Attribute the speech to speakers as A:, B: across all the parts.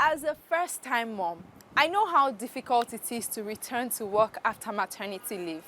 A: As a first-time mom, I know how difficult it is to return to work after maternity leave.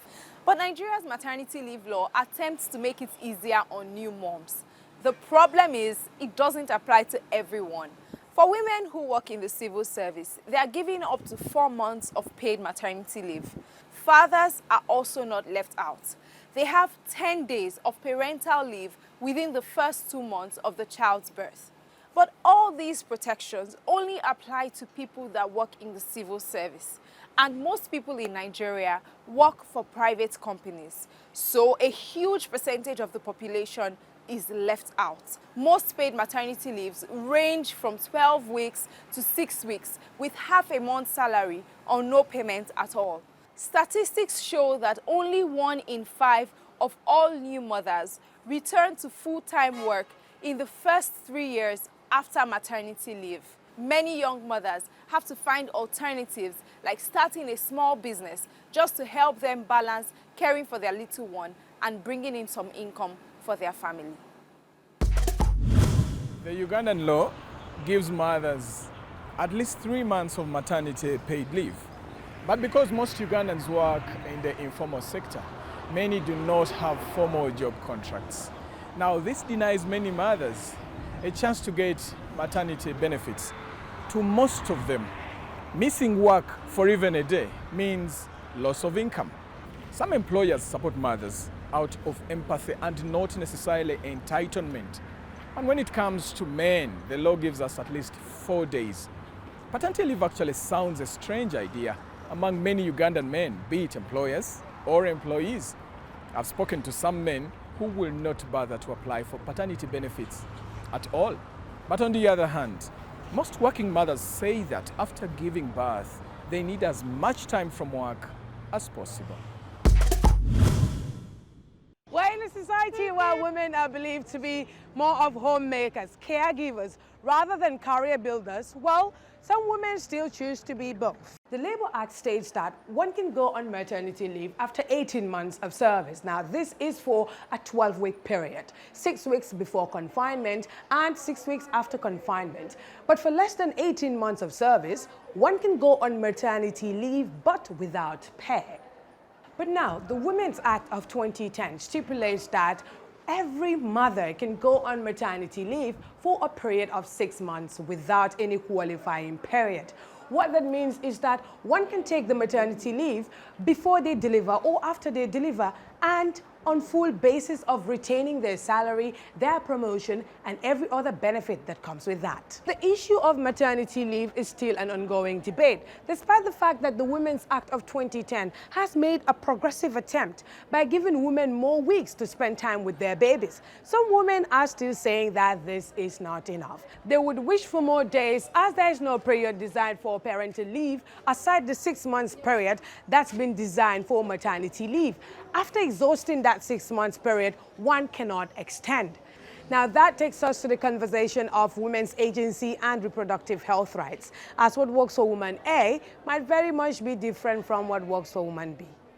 A: But Nigeria's maternity leave law attempts to make it easier on new moms. The problem is, it doesn't apply to everyone. For women who work in the civil service, they are given up to 4 months of paid maternity leave. Fathers are also not left out. They have 10 days of parental leave within the first 2 months of the child's birth. But all these protections only apply to people that work in the civil service. And most people in Nigeria work for private companies. So a huge percentage of the population is left out. Most paid maternity leaves range from 12 weeks to 6 weeks with half a month's salary or no payment at all. Statistics show that only 1 in 5 of all new mothers return to full-time work in the first 3 years after maternity leave. Many young mothers have to find alternatives like starting a small business just to help them balance caring for their little one and bringing in some income for their family.
B: The Ugandan law gives mothers at least 3 months of maternity paid leave. But because most Ugandans work in the informal sector, many do not have formal job contracts. Now, this denies many mothers a chance to get maternity benefits. To most of them, missing work for even a day means loss of income. Some employers support mothers out of empathy and not necessarily entitlement. And when it comes to men, the law gives us at least 4 days. Paternity leave actually sounds a strange idea among many Ugandan men, be it employers or employees. I've spoken to some men who will not bother to apply for paternity benefits at all. But on the other hand, most working mothers say that after giving birth, they need as much time from work as possible.
C: We're in a society where women are believed to be more of homemakers, caregivers, rather than career builders. Well, some women still choose to be both. The Labour Act states that one can go on maternity leave after 18 months of service. Now, this is for a 12-week period, 6 weeks before confinement and 6 weeks after confinement. But for less than 18 months of service, one can go on maternity leave, but without pay. But now, the Women's Act of 2010 stipulates that every mother can go on maternity leave for a period of 6 months without any qualifying period. What that means is that one can take the maternity leave before they deliver or after they deliver, and on full basis of retaining their salary, their promotion, and every other benefit that comes with that. The issue of maternity leave is still an ongoing debate, despite the fact that the Women's Act of 2010 has made a progressive attempt by giving women more weeks to spend time with their babies. Some women are still saying that this is not enough. They would wish for more days, as there is no period designed for parental leave aside the 6 months period that's been designed for maternity leave. After exhausting that 6 months period, one cannot extend. Now that takes us to the conversation of women's agency and reproductive health rights, as what works for woman A might very much be different from what works for woman B.